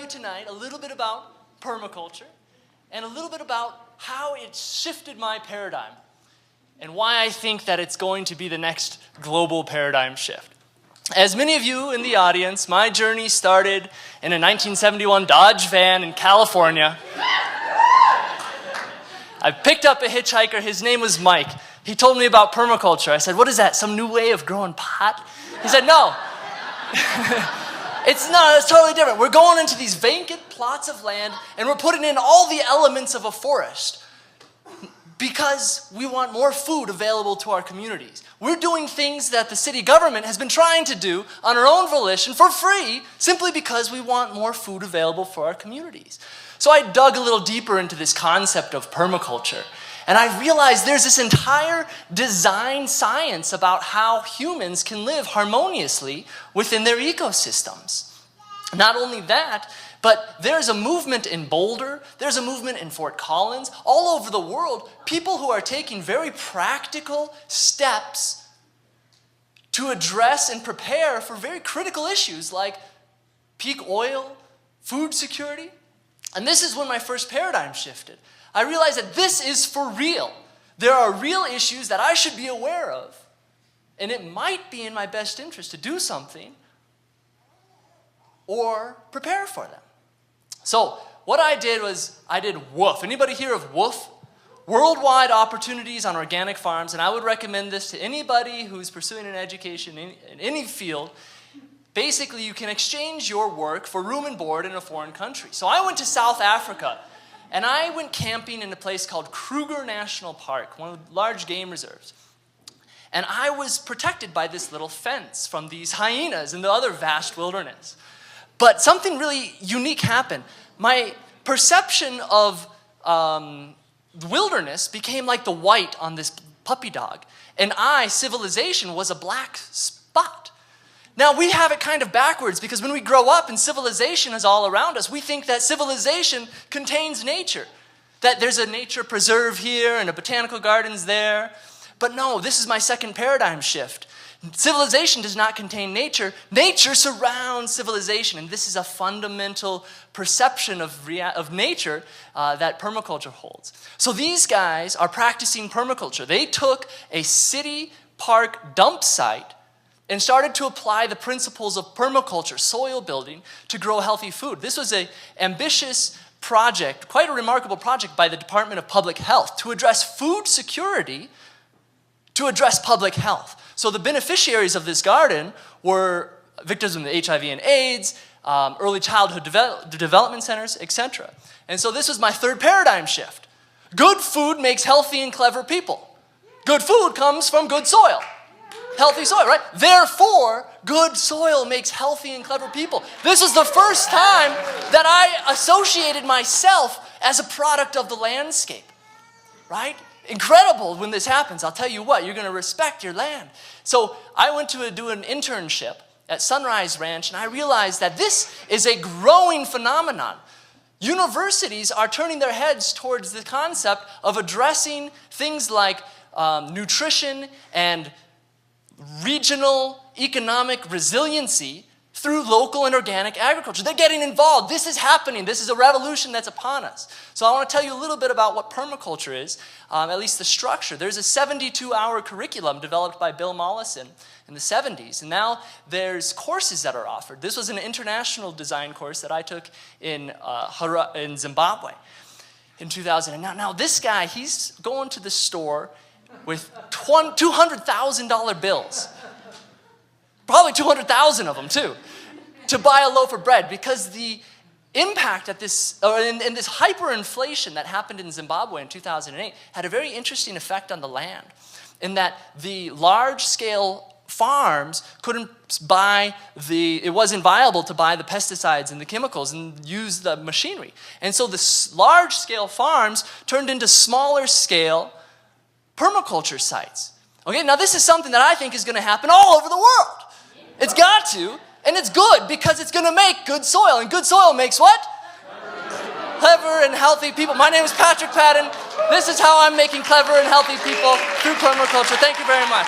tonight a little bit about permaculture and a little bit about how it shifted my paradigm and why I think that it's going to be the next global paradigm shift. As many of you in the audience, my journey started in a 1971 Dodge van in California. I picked up a hitchhiker. His name was Mike. He told me about permaculture. I said, "What is that, some new way of growing pot?" He said, "No." It's totally different. We're going into these vacant plots of land and we're putting in all the elements of a forest because we want more food available to our communities. We're doing things that the city government has been trying to do on our own volition for free simply because we want more food available for our communities. So I dug a little deeper into this concept of permaculture. And I realized there's this entire design science about how humans can live harmoniously within their ecosystems. Not only that, but there's a movement in Boulder, there's a movement in Fort Collins, all over the world, people who are taking very practical steps to address and prepare for very critical issues like peak oil, food security. And this is when my first paradigm shifted. I realized that this is for real. There are real issues that I should be aware of. And it might be in my best interest to do something or prepare for them. So what I did was I did WOOF. Anybody hear of WOOF? Worldwide Opportunities on Organic Farms. And I would recommend this to anybody who's pursuing an education in any field. Basically, you can exchange your work for room and board in a foreign country. So I went to South Africa. And I went camping in a place called Kruger National Park, one of the large game reserves. And I was protected by this little fence from these hyenas and the other vast wilderness. But something really unique happened. My perception of the wilderness became like the white on this puppy dog. And civilization, was a black spot. Now, we have it kind of backwards because when we grow up and civilization is all around us, we think that civilization contains nature, that there's a nature preserve here and a botanical gardens there. But no, this is my second paradigm shift. Civilization does not contain nature. Nature surrounds civilization, and this is a fundamental perception of nature that permaculture holds. So these guys are practicing permaculture. They took a city park dump site and started to apply the principles of permaculture, soil building, to grow healthy food. This was an ambitious project, quite a remarkable project by the Department of Public Health to address food security, to address public health. So the beneficiaries of this garden were victims of HIV and AIDS, early childhood development centers, etc. And so this was my third paradigm shift. Good food makes healthy and clever people. Good food comes from good soil. Healthy soil, right? Therefore, good soil makes healthy and clever people. This is the first time that I associated myself as a product of the landscape, right? Incredible when this happens. I'll tell you what, you're going to respect your land. So I went to do an internship at Sunrise Ranch, and I realized that this is a growing phenomenon. Universities are turning their heads towards the concept of addressing things like nutrition and regional economic resiliency through local and organic agriculture. They're getting involved. This is happening. This is a revolution that's upon us. So I want to tell you a little bit about what permaculture is, at least the structure. There's a 72-hour curriculum developed by Bill Mollison in the 70s, and now there's courses that are offered. This was an international design course that I took in Zimbabwe in 2009. Now this guy, he's going to the store with $200,000 bills, probably 200,000 of them too, to buy a loaf of bread, because the impact at this, in this hyperinflation that happened in Zimbabwe in 2008 had a very interesting effect on the land, in that the large-scale farms couldn't buy it wasn't viable to buy the pesticides and the chemicals and use the machinery. And so the large-scale farms turned into smaller-scale permaculture sites. Okay, now this is something that I think is going to happen all over the world. It's got to, and it's good because it's going to make good soil, and good soil makes what? Clever and healthy people. My name is Patrick Padden. This is how I'm making clever and healthy people through permaculture. Thank you very much.